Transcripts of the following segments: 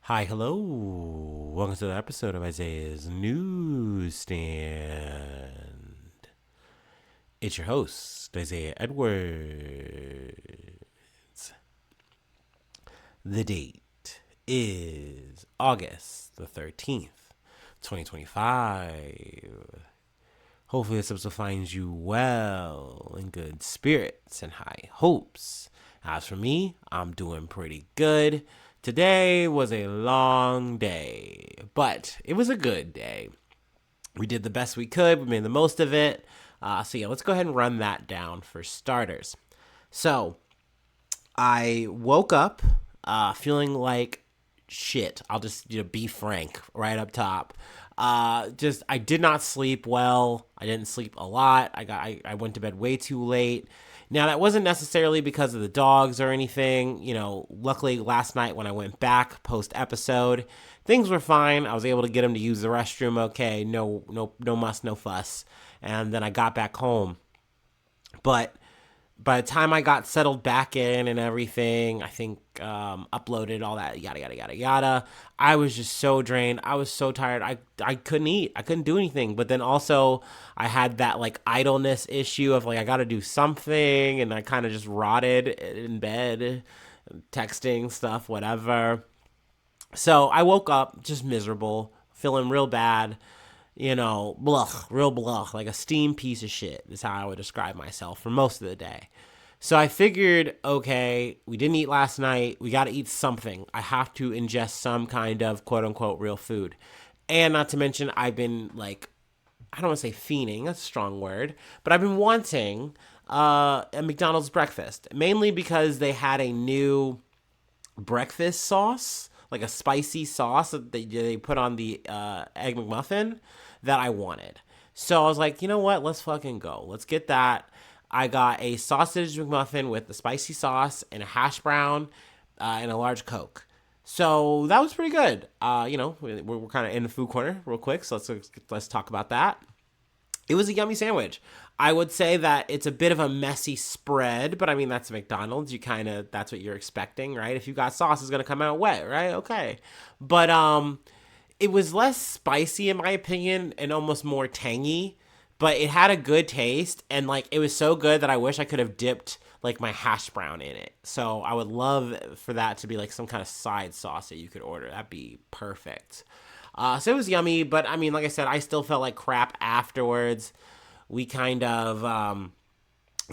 Hi, hello. Welcome to the episode of Isaiah's Newsstand. It's your host, Isaiah Edwards. The date is August the 13th, 2025. Hopefully, this episode finds you well, in good spirits, and high hopes. As for me, I'm doing pretty good. Today was a long day, but it was a good day. We did the best we could. We made the most of it. Let's go ahead and run that down for starters. So, I woke up feeling like shit. I'll just be frank right up top. I did not sleep well. I didn't sleep a lot. I went to bed way too late. Now that wasn't necessarily because of the dogs or anything. Luckily last night when I went back post episode, things were fine. I was able to get them to use the restroom. Okay, no muss, no fuss. And then I got back home. But by the time I got settled back in and everything, I think uploaded all that yada yada yada yada. I was just so drained. I was so tired. I couldn't eat. I couldn't do anything. But then also I had that like idleness issue of like I got to do something, and I kind of just rotted in bed, texting stuff, whatever. So I woke up just miserable, feeling real bad, real blah, like a steam piece of shit is how I would describe myself for most of the day. So I figured, okay, we didn't eat last night. We got to eat something. I have to ingest some kind of quote unquote real food. And not to mention, I've been like, I don't want to say fiending, that's a strong word, but I've been wanting a McDonald's breakfast, mainly because they had a new breakfast sauce, like a spicy sauce that they put on the Egg McMuffin that I wanted. So I was like, you know what? Let's fucking go. Let's get that. I got a sausage McMuffin with the spicy sauce and a hash brown and a large Coke. So that was pretty good. We're kind of in the food corner real quick, so let's talk about that. It was a yummy sandwich. I would say that it's a bit of a messy spread, but I mean, that's McDonald's. That's what you're expecting, right? If you got sauce, it's going to come out wet, right? Okay. But it was less spicy in my opinion and almost more tangy, but it had a good taste, and like it was so good that I wish I could have dipped like my hash brown in it. So I would love for that to be like some kind of side sauce that you could order. That'd be perfect. So it was yummy, but I mean, like I said, I still felt like crap afterwards. We kind of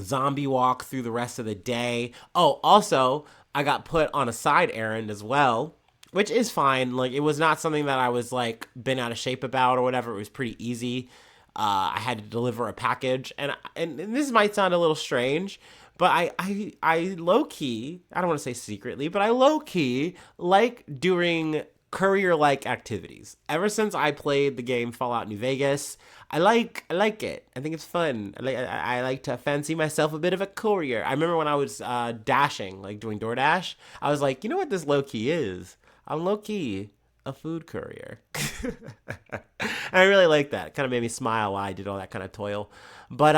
zombie walk through the rest of the day. Oh, also, I got put on a side errand as well, which is fine. Like, it was not something that I was like been out of shape about or whatever. It was pretty easy. I had to deliver a package, and this might sound a little strange, but I low key, I don't want to say secretly, but I low key like doing courier like activities. Ever since I played the game Fallout New Vegas, I like it. I think it's fun. I like to fancy myself a bit of a courier. I remember when I was dashing, like doing DoorDash, I was like, you know what this low key is? I'm low key a food courier. I really like that. It kind of made me smile while I did all that kind of toil. But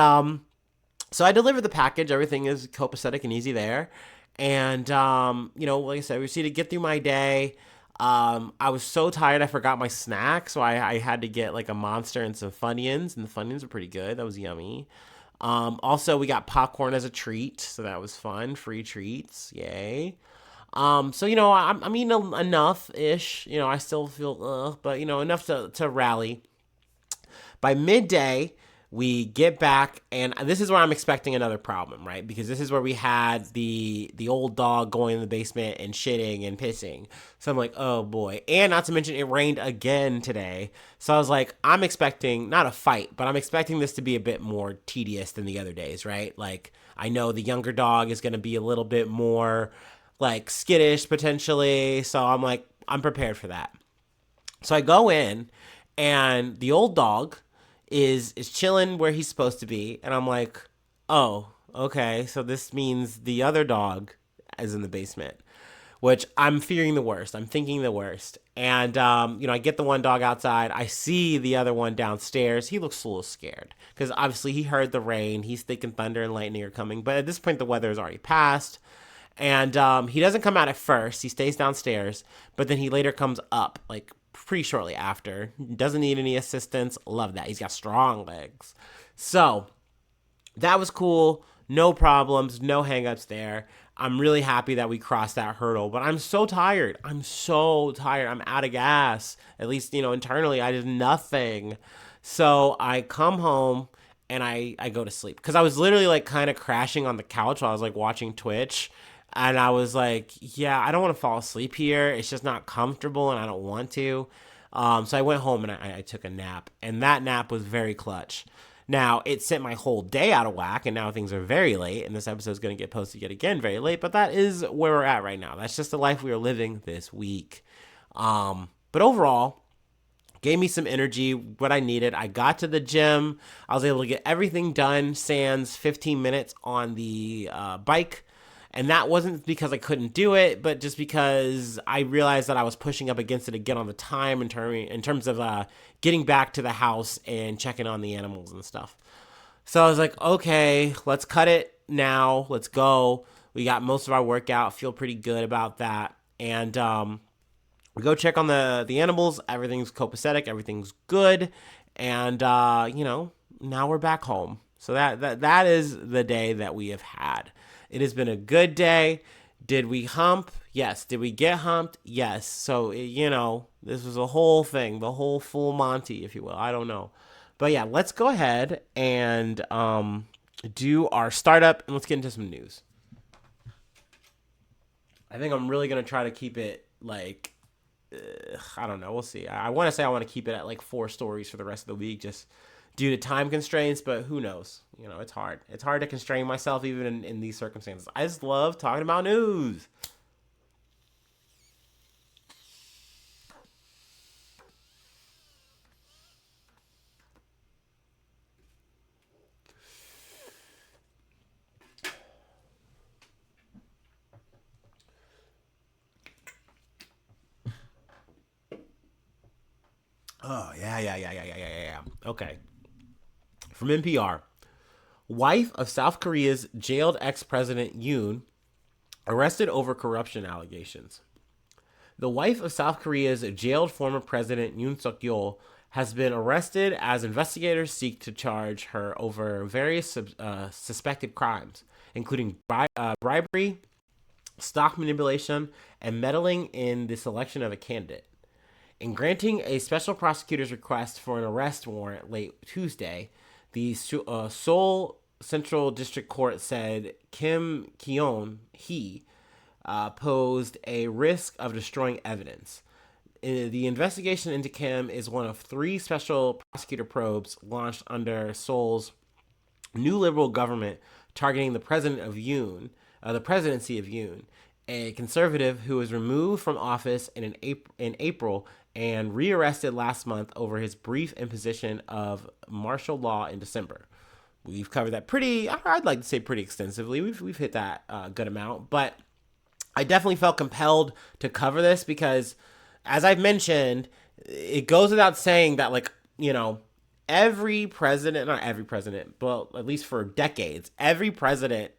so I delivered the package. Everything is copacetic and easy there. And like I said, we see to get through my day. I was so tired I forgot my snack, so I had to get like a Monster and some Funyuns, and the Funyuns were pretty good. That was yummy. Also, we got popcorn as a treat, so that was fun. Free treats, yay. I'm eating enough ish. I still feel, but enough to rally. By midday, we get back, and this is where I'm expecting another problem, right? Because this is where we had the old dog going in the basement and shitting and pissing. So I'm like, oh boy. And not to mention, it rained again today. So I was like, I'm expecting not a fight, but I'm expecting this to be a bit more tedious than the other days, right? Like, I know the younger dog is going to be a little bit more like skittish potentially. So I'm like, I'm prepared for that. So I go in, and the old dog is chilling where he's supposed to be, and I'm like, oh, okay, so this means the other dog is in the basement, which I'm fearing the worst. I'm thinking the worst. And I get the one dog outside. I see the other one downstairs. He looks a little scared because obviously he heard the rain. He's thinking thunder and lightning are coming. But at this point, the weather has already passed. And he doesn't come out at first. He stays downstairs, but then he later comes up, like pretty shortly after. Doesn't need any assistance. Love that. He's got strong legs. So that was cool. No problems, no hangups there. I'm really happy that we crossed that hurdle, but I'm so tired. I'm so tired. I'm out of gas. At least, internally, I did nothing. So I come home and I go to sleep because I was literally like kind of crashing on the couch while I was like watching Twitch. And I was like, yeah, I don't want to fall asleep here. It's just not comfortable and I don't want to. So I went home and I took a nap. And that nap was very clutch. Now, it sent my whole day out of whack, and now things are very late, and this episode is going to get posted yet again very late, but that is where we're at right now. That's just the life we are living this week. But overall, gave me some energy, what I needed. I got to the gym. I was able to get everything done, sans 15 minutes on the bike. And that wasn't because I couldn't do it, but just because I realized that I was pushing up against it again on the time in terms of getting back to the house and checking on the animals and stuff. So I was like, okay, let's cut it now. Let's go. We got most of our workout. Feel pretty good about that. And we go check on the animals. Everything's copacetic. Everything's good. And, now we're back home. So that is the day that we have had. It has been a good day. Did we hump? Yes. Did we get humped? Yes. So, this was a whole thing, the whole full Monty, if you will. I don't know. But yeah, let's go ahead and do our startup and let's get into some news. I think I'm really going to try to keep it like, I don't know. We'll see. I want to say I want to keep it at like 4 stories for the rest of the week just due to time constraints, but who knows? It's hard. It's hard to constrain myself even in these circumstances. I just love talking about news. Oh, yeah. Okay. From NPR. Wife of South Korea's jailed ex-president Yoon arrested over corruption allegations. The wife of South Korea's jailed former president Yoon Suk-yeol has been arrested as investigators seek to charge her over various suspected crimes, including bribery, stock manipulation, and meddling in the selection of a candidate. In granting a special prosecutor's request for an arrest warrant late Tuesday, the Seoul Central District Court said Kim Keon-hee posed a risk of destroying evidence. The investigation into Kim is one of 3 special prosecutor probes launched under Seoul's new liberal government targeting the the presidency of Yoon, a conservative who was removed from office in April and rearrested last month over his brief imposition of martial law in December. We've covered that I'd like to say pretty extensively. We've hit that good amount, but I definitely felt compelled to cover this because, as I've mentioned, it goes without saying that, every president, not every president, but at least for decades, every president,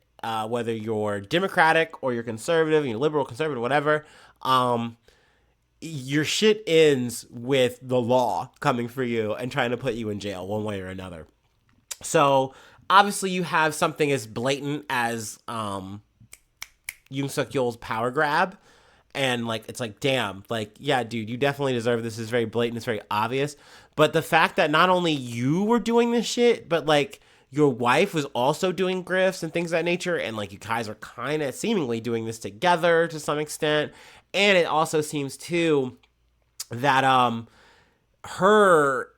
whether you're Democratic or you're conservative, you're liberal, conservative, whatever, your shit ends with the law coming for you and trying to put you in jail one way or another. So obviously you have something as blatant as Yoon Suk-yeol's power grab. And it's damn, yeah, dude, you definitely deserve this. It's very blatant. It's very obvious. But the fact that not only you were doing this shit, but your wife was also doing grifts and things of that nature. And you guys are kind of seemingly doing this together to some extent. And it also seems too that her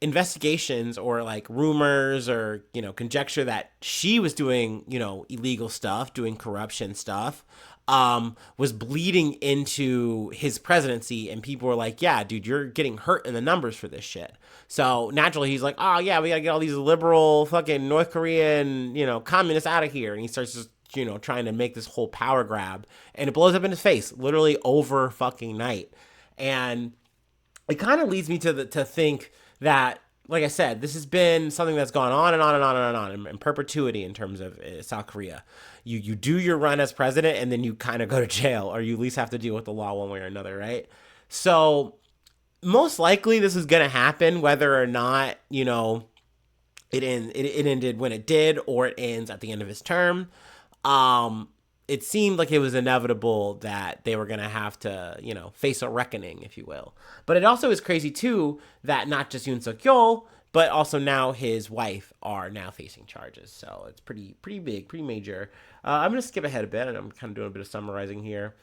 investigations or rumors or conjecture that she was doing illegal stuff, doing corruption stuff, was bleeding into his presidency, and people were like, yeah, dude, you're getting hurt in the numbers for this shit. So naturally he's like, oh yeah, we gotta get all these liberal fucking North Korean communists out of here, and he starts just trying to make this whole power grab, and it blows up in his face literally over fucking night. And it kind of leads me to think that like I said, this has been something that's gone on and on and on and on in perpetuity in terms of South Korea. You do your run as president and then you kind of go to jail, or you at least have to deal with the law one way or another, right? So most likely this is going to happen, whether or not it ended when it did, or it ends at the end of his term. Um, it seemed like it was inevitable that they were going to have to, face a reckoning, if you will. But it also is crazy, too, that not just Yoon Suk Yeol, but also now his wife are now facing charges. So it's pretty big, pretty major. I'm going to skip ahead a bit, and I'm kind of doing a bit of summarizing here.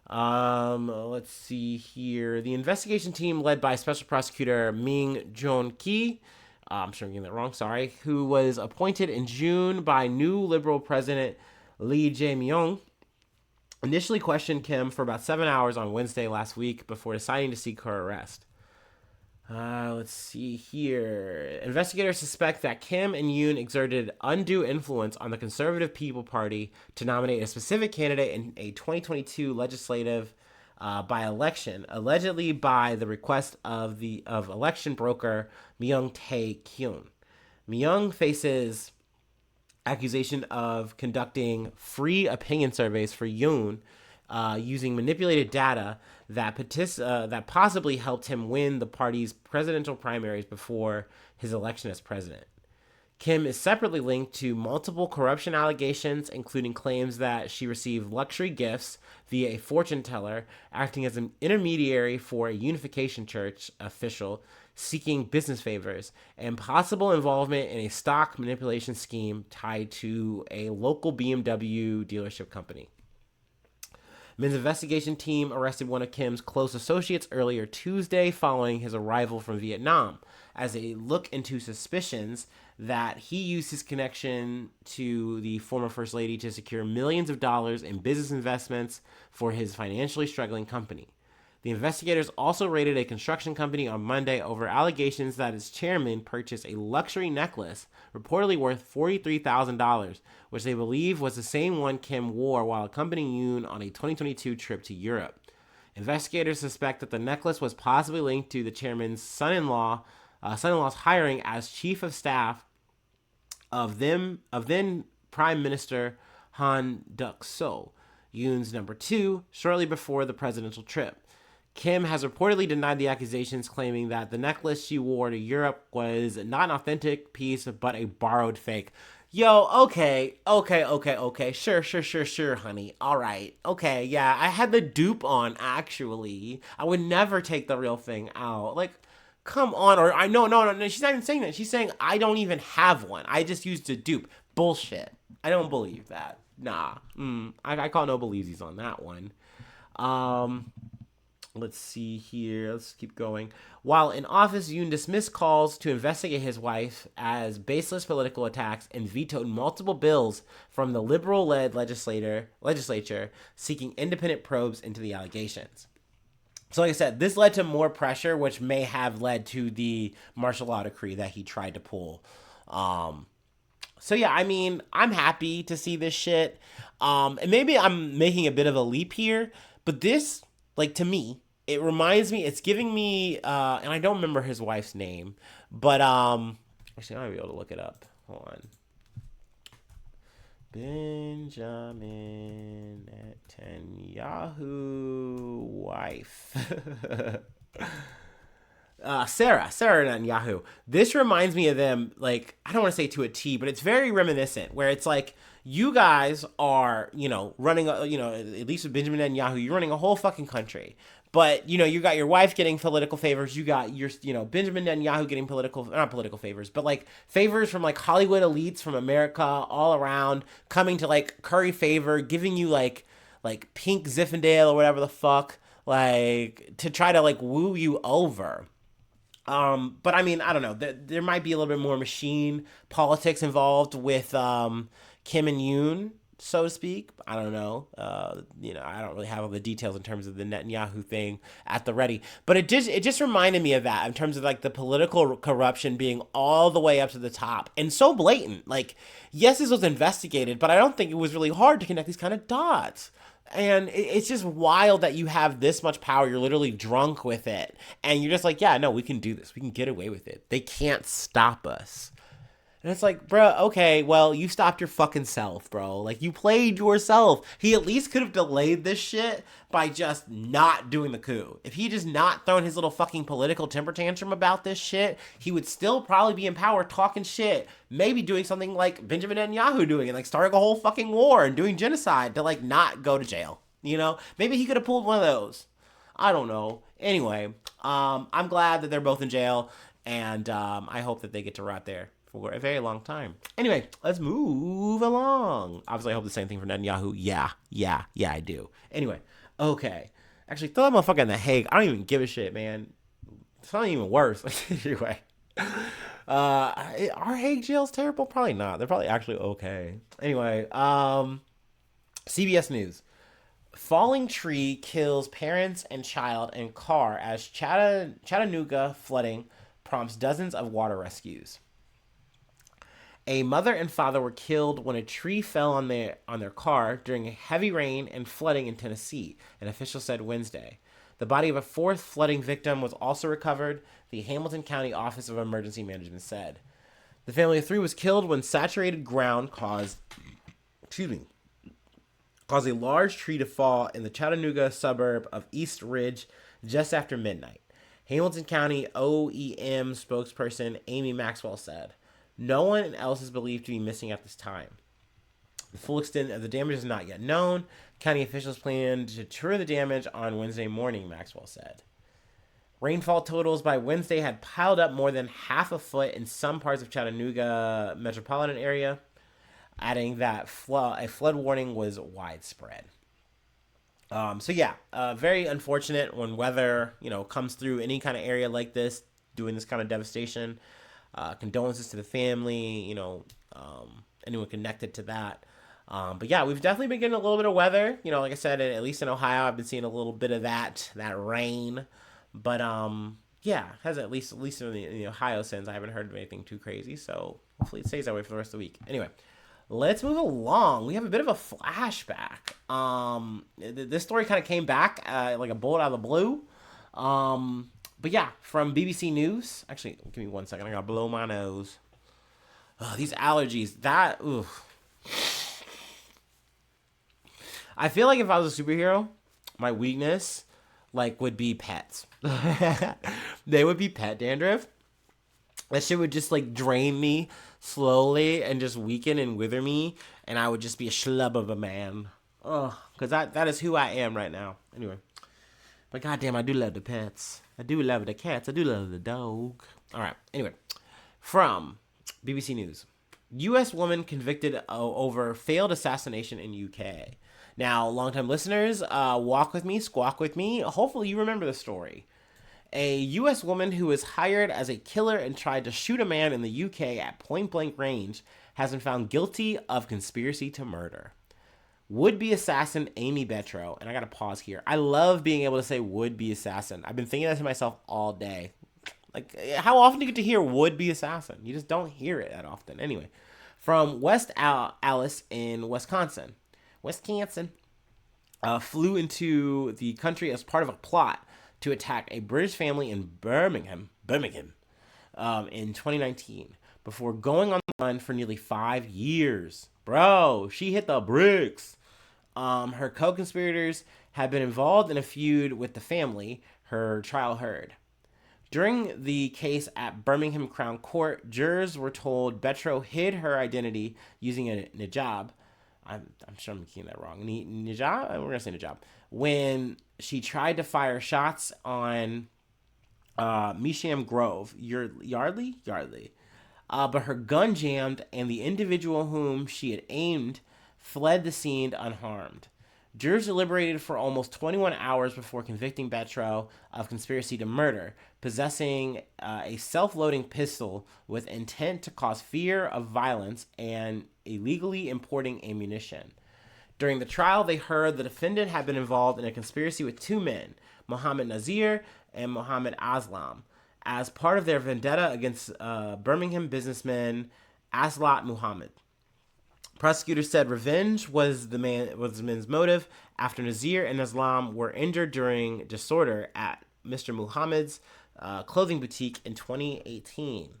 Let's see here. The investigation team led by Special Prosecutor Ming Joon Ki, I'm sure I'm getting that wrong, sorry, who was appointed in June by new Liberal President Lee Jae-myung, initially questioned Kim for about 7 hours on Wednesday last week before deciding to seek her arrest. Let's see here. Investigators suspect that Kim and Yoon exerted undue influence on the Conservative People Party to nominate a specific candidate in a 2022 legislative by-election, allegedly by the request of election broker Myung Tae Kyun. Myung faces accusation of conducting free opinion surveys for Yoon, using manipulated data that possibly helped him win the party's presidential primaries before his election as president. Kim is separately linked to multiple corruption allegations, including claims that she received luxury gifts via a fortune teller, acting as an intermediary for a unification church official seeking business favors, and possible involvement in a stock manipulation scheme tied to a local BMW dealership company. Men's investigation team arrested one of Kim's close associates earlier Tuesday following his arrival from Vietnam, as a look into suspicions that he used his connection to the former First Lady to secure millions of dollars in business investments for his financially struggling company. The investigators also raided a construction company on Monday over allegations that its chairman purchased a luxury necklace reportedly worth $43,000, which they believe was the same one Kim wore while accompanying Yoon on a 2022 trip to Europe. Investigators suspect that the necklace was possibly linked to the chairman's son-in-law's hiring as chief of staff of then Prime Minister Han Duck-seo, Yoon's number two, shortly before the presidential trip. Kim has reportedly denied the accusations, claiming that the necklace she wore to Europe was not an authentic piece, but a borrowed fake. Yo, okay, sure, honey, all right, okay, yeah, I had the dupe on, actually. I would never take the real thing out, like, come on, or I no, she's not even saying that, she's saying I don't even have one, I just used a dupe. Bullshit. I don't believe that. Nah, I call no believes on that one. Let's see here. Let's keep going. While in office, Yoon dismissed calls to investigate his wife as baseless political attacks and vetoed multiple bills from the liberal-led legislature seeking independent probes into the allegations. So like I said, this led to more pressure, which may have led to the martial law decree that he tried to pull. So yeah, I mean, I'm happy to see this shit. And maybe I'm making a bit of a leap here, but this, like, to me, it reminds me, it's giving me, and I don't remember his wife's name, but, actually, I might be able to look it up. Hold on. Benjamin Netanyahu wife. Sarah Netanyahu. This reminds me of them, like, I don't want to say to a T, but it's very reminiscent, where it's like, you guys are, running, at least with Benjamin Netanyahu, you're running a whole fucking country. But, you got your wife getting political favors. You got your, Benjamin Netanyahu getting not political favors, but like favors from like Hollywood elites from America all around, coming to like curry favor, giving you like pink Zinfandel or whatever the fuck, like to try to like woo you over. But I mean, I don't know. There might be a little bit more machine politics involved with Kim and Yoon, so to speak. I don't know. I don't really have all the details in terms of the Netanyahu thing at the ready. But it just reminded me of that in terms of like the political corruption being all the way up to the top and so blatant. Like, yes, this was investigated, but I don't think it was really hard to connect these kind of dots. And it's just wild that you have this much power. You're literally drunk with it. And you're just like, yeah, no, we can do this. We can get away with it. They can't stop us. And it's like, bro, okay, well, you stopped your fucking self, bro. Like, you played yourself. He at least could have delayed this shit by just not doing the coup. If he just not thrown his little fucking political temper tantrum about this shit, he would still probably be in power talking shit. Maybe doing something like Benjamin Netanyahu doing and like starting a whole fucking war and doing genocide to like not go to jail. You know? Maybe he could have pulled one of those. I don't know. Anyway, I'm glad that they're both in jail, and I hope that they get to rot there for a very long time. Anyway, let's move along. Obviously, I hope the same thing for Netanyahu. Yeah, I do. Anyway, okay. Actually, throw that motherfucker in the Hague. I don't even give a shit, man. It's not even worse. Anyway. Are Hague jails terrible? Probably not. They're probably actually okay. Anyway, CBS News. Falling tree kills parents and child in car as Chattanooga flooding prompts dozens of water rescues. A mother and father were killed when a tree fell on their car during a heavy rain and flooding in Tennessee, an official said Wednesday. The body of a fourth flooding victim was also recovered, the Hamilton County Office of Emergency Management said. The family of three was killed when saturated ground caused a large tree to fall in the Chattanooga suburb of East Ridge just after midnight. Hamilton County OEM spokesperson Amy Maxwell said. No one else is believed to be missing at this time. The full extent of the damage is not yet known. County officials plan to tour the damage on Wednesday morning, Maxwell said. Rainfall totals by Wednesday had piled up more than half a foot in some parts of Chattanooga metropolitan area, adding that a flood warning was widespread. Very unfortunate when weather, comes through any kind of area like this, doing this kind of devastation. Condolences to the family, anyone connected to that. But yeah, we've definitely been getting a little bit of weather. Like I said, at least in Ohio, I've been seeing a little bit of that rain. But has at least in the Ohio sense, I haven't heard of anything too crazy. So hopefully it stays that way for the rest of the week. Anyway, let's move along. We have a bit of a flashback. This story kind of came back like a bullet out of the blue. But yeah, from BBC News. Actually, give me 1 second. I gotta blow my nose. These allergies. I feel like if I was a superhero, my weakness, would be pets. They would be pet dandruff. That shit would just, drain me slowly and just weaken and wither me. And I would just be a schlub of a man. Because that is who I am right now. Anyway. But goddamn, I do love the pets. I do love the cats. I do love the dog. All right. Anyway, from BBC News. U.S. woman convicted over failed assassination in UK. Now, longtime listeners, walk with me, squawk with me. Hopefully you remember the story. A U.S. woman who was hired as a killer and tried to shoot a man in the UK at point-blank range has been found guilty of conspiracy to murder. Would-be assassin Amy Betro, and I gotta pause here. I love being able to say would-be assassin. I've been thinking that to myself all day. How often do you get to hear would-be assassin? You just don't hear it that often. Anyway, from West Allis in Wisconsin, flew into the country as part of a plot to attack a British family in Birmingham, in 2019, before going on the run for nearly 5 years. Bro, she hit the bricks. Her co-conspirators had been involved in a feud with the family, her trial heard. During the case at Birmingham Crown Court, jurors were told Betro hid her identity using a hijab. I'm sure I'm getting that wrong. Hijab? We're going to say hijab. When she tried to fire shots on Misham Grove, Yardley? But her gun jammed, and the individual whom she had aimed fled the scene unharmed. Jurors deliberated for almost 21 hours before convicting Betro of conspiracy to murder, possessing a self-loading pistol with intent to cause fear of violence and illegally importing ammunition. During the trial, they heard the defendant had been involved in a conspiracy with two men, Mohammed Nazir and Mohammed Aslam, as part of their vendetta against Birmingham businessman Aslat Muhammad. Prosecutors said revenge was the man's motive after Nazir and Islam were injured during disorder at Mr. Muhammad's clothing boutique in 2018.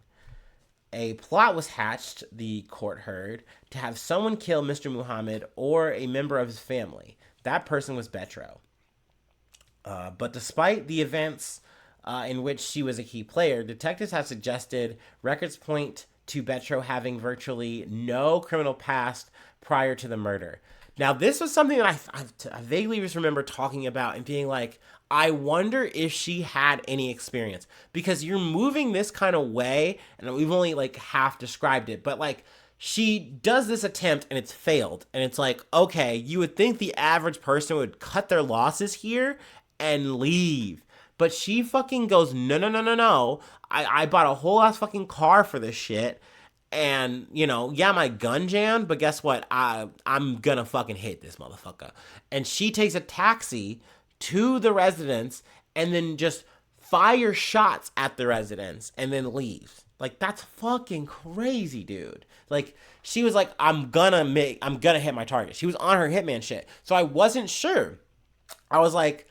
A plot was hatched, the court heard, to have someone kill Mr. Muhammad or a member of his family. That person was Betro. But despite the events in which she was a key player, detectives have suggested records point to Betro having virtually no criminal past prior to the murder. Now, this was something that I vaguely just remember talking about and being like, I wonder if she had any experience, because you're moving this kind of way, and we've only like half described it, but like she does this attempt and it's failed, and it's like, okay, you would think the average person would cut their losses here and leave. But she fucking goes, no, no, no, no, no. I bought a whole ass fucking car for this shit. And, you know, yeah, my gun jammed, but guess what? I'm gonna fucking hit this motherfucker. And she takes a taxi to the residence and then just fires shots at the residence and then leaves. Like, that's fucking crazy, dude. Like, she was like, I'm gonna hit my target. She was on her hitman shit. So I wasn't sure. I was like,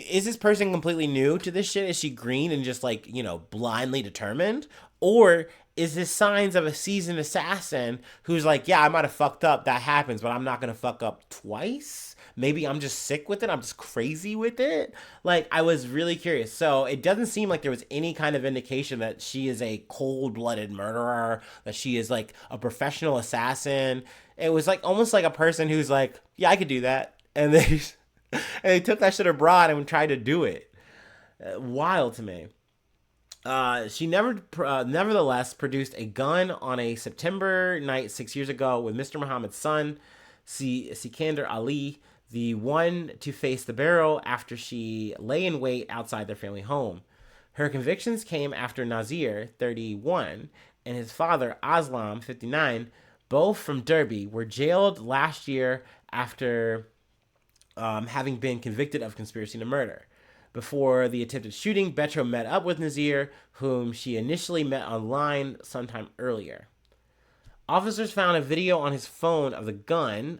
is this person completely new to this shit? Is she green and just like, you know, blindly determined? Or is this signs of a seasoned assassin who's like, yeah, I might have fucked up. That happens, but I'm not going to fuck up twice. Maybe I'm just sick with it. I'm just crazy with it. Like, I was really curious. So it doesn't seem like there was any kind of indication that she is a cold-blooded murderer, that she is like a professional assassin. It was like almost like a person who's like, yeah, I could do that. And they took that shit abroad and tried to do it. Wild to me. She nevertheless produced a gun on a September night 6 years ago with Mr. Muhammad's son, Sikander Ali, the one to face the barrel after she lay in wait outside their family home. Her convictions came after Nazir, 31, and his father, Aslam, 59, both from Derby, were jailed last year after having been convicted of conspiracy to murder. Before the attempted shooting, Betro met up with Nazir, whom she initially met online sometime earlier. Officers found a video on his phone of a gun,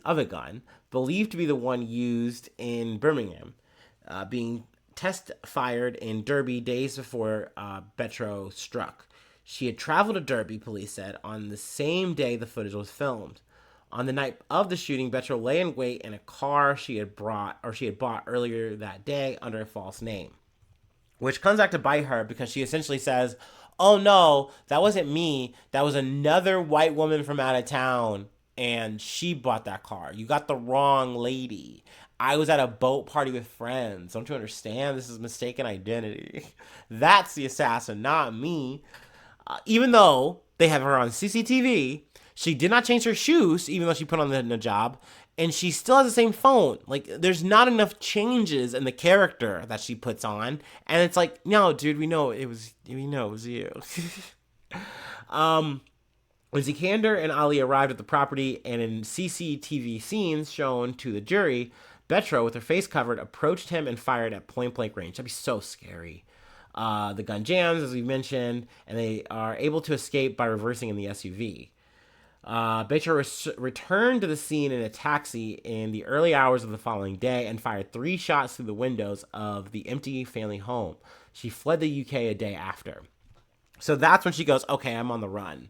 believed to be the one used in Birmingham, being test fired in Derby days before Betro struck. She had traveled to Derby, police said, on the same day the footage was filmed. On the night of the shooting, Betro lay in wait in a car she had bought earlier that day under a false name, which comes back to bite her because she essentially says, oh no, that wasn't me. That was another white woman from out of town, and she bought that car. You got the wrong lady. I was at a boat party with friends. Don't you understand? This is mistaken identity. That's the assassin, not me. Even though they have her on CCTV, she did not change her shoes, even though she put on the job, and she still has the same phone. Like, there's not enough changes in the character that she puts on, and it's like, no, dude, we know it was you. When Sikander and Ali arrived at the property, and in CCTV scenes shown to the jury, Betro, with her face covered, approached him and fired at point-blank range. That'd be so scary. The gun jams, as we mentioned, and they are able to escape by reversing in the SUV. Betro returned to the scene in a taxi in the early hours of the following day and fired 3 shots through the windows of the empty family home. She fled the UK a day after. So that's when she goes, okay, I'm on the run.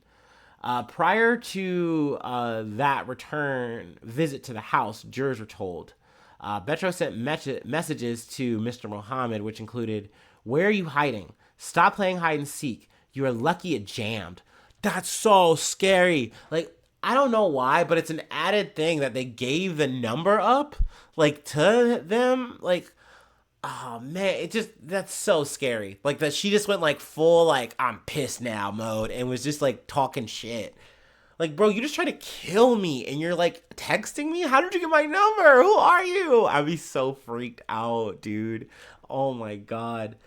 Prior to that return visit to the house, jurors were told. Betro sent messages to Mr. Muhammad, which included, where are you hiding? Stop playing hide and seek. You are lucky it jammed. That's so scary. Like, I don't know why, but it's an added thing that they gave the number up, like, to them. Like, oh, man, that's so scary. Like, that she just went, like, full, like, I'm pissed now mode and was just, like, talking shit. Like, bro, you just tried to kill me and you're, like, texting me? How did you get my number? Who are you? I'd be so freaked out, dude. Oh, my God.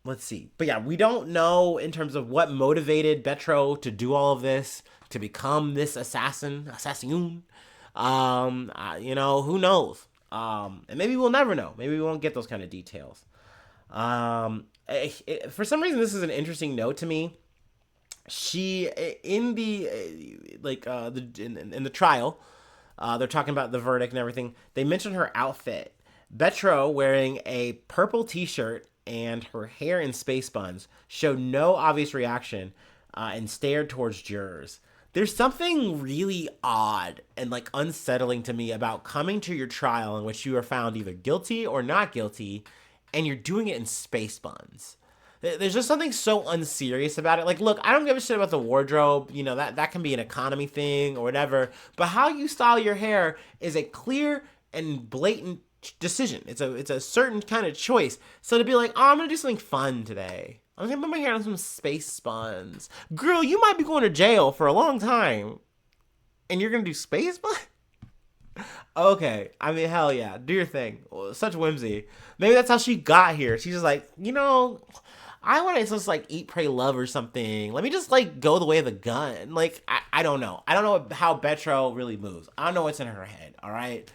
Let's see. But yeah, we don't know in terms of what motivated Betro to do all of this, to become this assassin. You know, who knows? And maybe we'll never know. Maybe we won't get those kind of details. For some reason, this is an interesting note to me. She in the in the trial, they're talking about the verdict and everything. They mentioned her outfit. Betro, wearing a purple T-shirt and her hair in space buns, showed no obvious reaction and stared towards jurors. There's something really odd and like unsettling to me about coming to your trial in which you are found either guilty or not guilty, and you're doing it in space buns. There's just something so unserious about it. Like, look, I don't give a shit about the wardrobe. You know, that can be an economy thing or whatever. But how you style your hair is a clear and blatant decision. It's a certain kind of choice. So to be like, oh, I'm gonna do something fun today. I'm gonna put my hair on some space buns. Girl, you might be going to jail for a long time, and you're gonna do space buns. Okay, I mean, hell yeah, do your thing. Such whimsy. Maybe that's how she got here. She's just like, I want to just like eat, pray, love or something. Let me just like go the way of the gun. Like, I don't know. I don't know how Betro really moves. I don't know what's in her head. All right.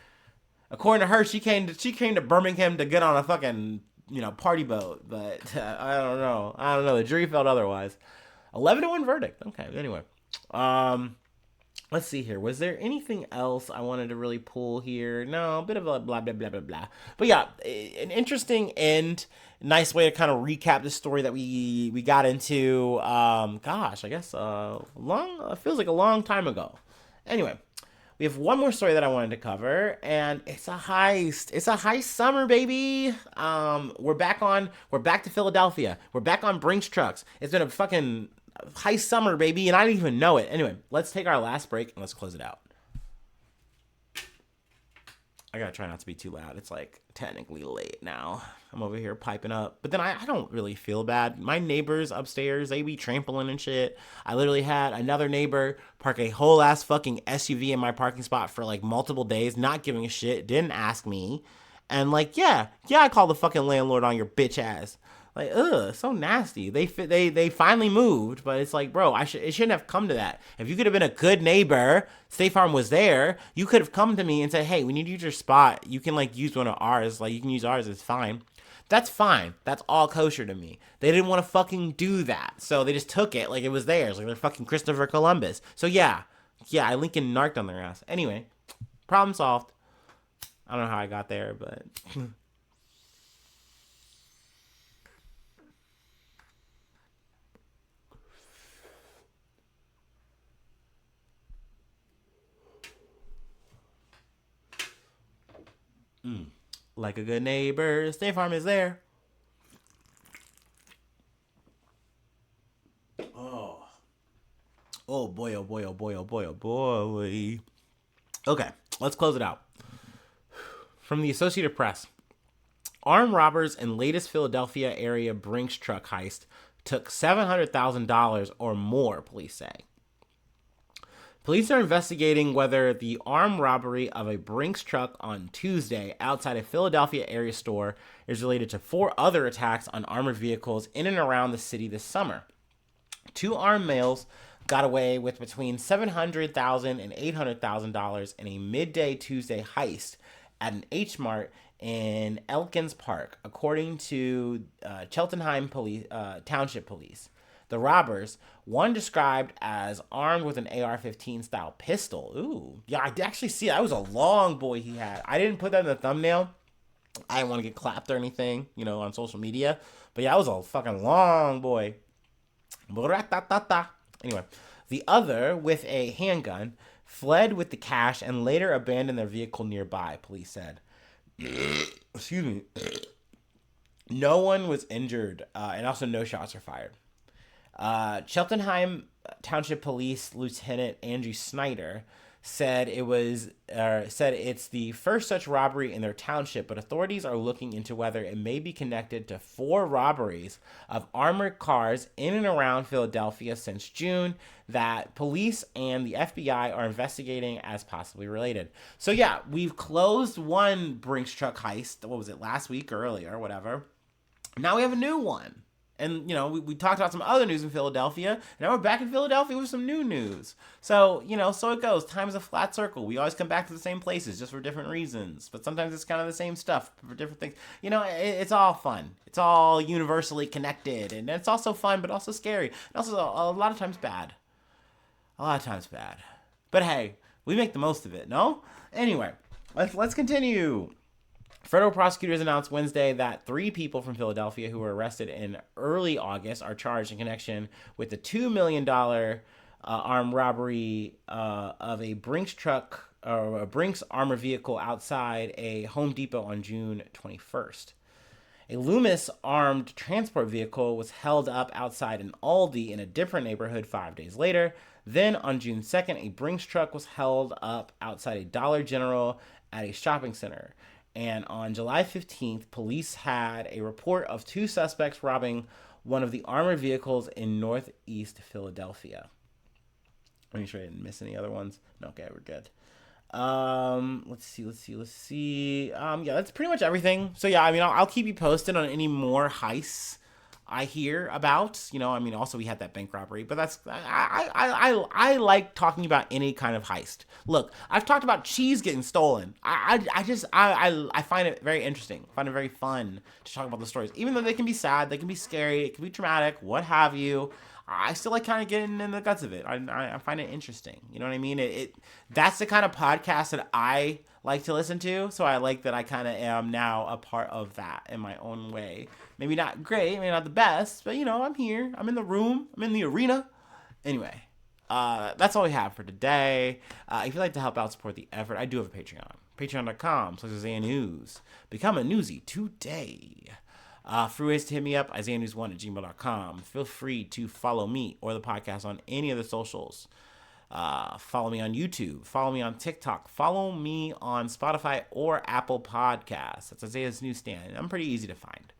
According to her, she came to Birmingham to get on a fucking party boat. But I don't know. I don't know. The jury felt otherwise. 11-1 verdict. Okay. Anyway, um, let's see here. Was there anything else I wanted to really pull here? No, a bit of a blah blah blah blah blah. But yeah, an interesting end. Nice way to kind of recap the story that we got into. Gosh, I guess long feels like a long time ago. Anyway, we have one more story that I wanted to cover, and it's a heist. It's a heist summer, baby. We're back to Philadelphia. We're back on Brinks trucks. It's been a fucking heist summer, baby, and I didn't even know it. Anyway, let's take our last break and let's close it out. I gotta try not to be too loud. It's like technically late now. I'm over here piping up. But then I don't really feel bad. My neighbors upstairs, they be trampling and shit. I literally had another neighbor park a whole ass fucking SUV in my parking spot for like multiple days, not giving a shit, didn't ask me. And like, yeah, I called the fucking landlord on your bitch ass. Like, ugh, so nasty. They finally moved, but it's like, bro, it shouldn't have come to that. If you could have been a good neighbor, State Farm was there, you could have come to me and said, hey, we need to use your spot. You can like use one of ours. Like, you can use ours. It's fine. That's fine. That's all kosher to me. They didn't want to fucking do that, so they just took it like it was theirs, like they're fucking Christopher Columbus. So yeah, I Lincoln narked on their ass. Anyway, problem solved. I don't know how I got there, but. Like a good neighbor, State Farm is there. Oh. Oh boy, oh boy, oh boy, oh boy, oh boy. Okay, let's close it out. From the Associated Press. Armed robbers in latest Philadelphia area Brinks truck heist took $700,000 or more, police say. Police are investigating whether the armed robbery of a Brinks truck on Tuesday outside a Philadelphia area store is related to 4 other attacks on armored vehicles in and around the city this summer. 2 armed males got away with between $700,000 and $800,000 in a midday Tuesday heist at an H Mart in Elkins Park, according to Cheltenham Township Police. The robbers, one described as armed with an AR-15 style pistol. Ooh, yeah, I actually see that was a long boy he had. I didn't put that in the thumbnail. I didn't want to get clapped or anything, on social media. But yeah, that was a fucking long boy. Anyway, the other, with a handgun, fled with the cash and later abandoned their vehicle nearby, police said. Excuse me. No one was injured, and also no shots were fired. Cheltenham Township Police Lieutenant Andrew Snyder said it's the first such robbery in their township, but authorities are looking into whether it may be connected to 4 robberies of armored cars in and around Philadelphia since June that police and the FBI are investigating as possibly related. So yeah, we've closed one Brinks truck heist. What was it, last week or earlier, whatever. Now we have a new one. And, we talked about some other news in Philadelphia. And now we're back in Philadelphia with some new news. So, so it goes. Time is a flat circle. We always come back to the same places just for different reasons. But sometimes it's kind of the same stuff for different things. It's all fun. It's all universally connected. And it's also fun, but also scary. And also a lot of times bad. A lot of times bad. But hey, we make the most of it, no? Anyway, let's continue. Federal prosecutors announced Wednesday that 3 people from Philadelphia who were arrested in early August are charged in connection with the $2 million armed robbery of a Brinks truck or a Brinks armored vehicle outside a Home Depot on June 21st. A Loomis armed transport vehicle was held up outside an Aldi in a different neighborhood 5 days later. Then on June 2nd, a Brinks truck was held up outside a Dollar General at a shopping center. And on July 15th, police had a report of 2 suspects robbing one of the armored vehicles in northeast Philadelphia. Let me make sure I didn't miss any other ones. No, okay, we're good. Let's see. Yeah, that's pretty much everything. So yeah, I'll keep you posted on any more heists I hear about. Also we had that bank robbery, but that's I like talking about any kind of heist. Look, I've talked about cheese getting stolen. I find it very interesting. I find it very fun to talk about the stories, even though they can be sad, they can be scary, it can be traumatic, what have you. I still like kind of getting in the guts of it. I find it interesting. You know what I mean? That's the kind of podcast that I like to listen to. So I like that I kind of am now a part of that in my own way. Maybe not great, maybe not the best, but I'm here. I'm in the room. I'm in the arena. Anyway, that's all we have for today. If you'd like to help out, support the effort, I do have a Patreon. Patreon.com/IsaiahNews. Become a newsie today. Free ways to hit me up, IsaiahNews1@gmail.com. Feel free to follow me or the podcast on any of the socials. Follow me on YouTube. Follow me on TikTok. Follow me on Spotify or Apple Podcasts. That's Isaiah's Newsstand. I'm pretty easy to find.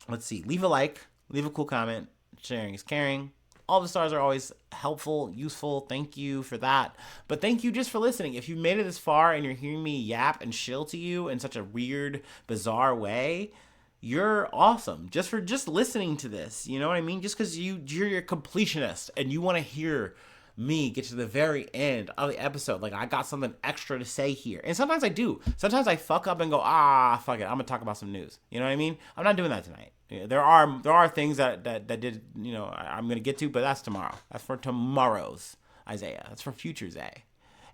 Let's see. Leave a like. Leave a cool comment. Sharing is caring. All the stars are always helpful, useful. Thank you for that. But thank you just for listening. If you made it this far and you're hearing me yap and shill to you in such a weird, bizarre way, you're awesome. Just listening to this. You know what I mean? Just because you're a completionist and you want to hear me get to the very end of the episode. Like, I got something extra to say here. And sometimes I do. Sometimes I fuck up and go, fuck it, I'm gonna talk about some news. You know what I mean? I'm not doing that tonight. There are things that did, I'm gonna get to, but that's tomorrow. That's for tomorrow's Isaiah. That's for future's A.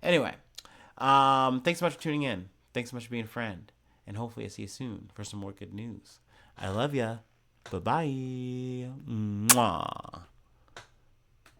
Anyway, thanks so much for tuning in. Thanks so much for being a friend. And hopefully I see you soon for some more good news. I love ya. Bye-bye. Mwah.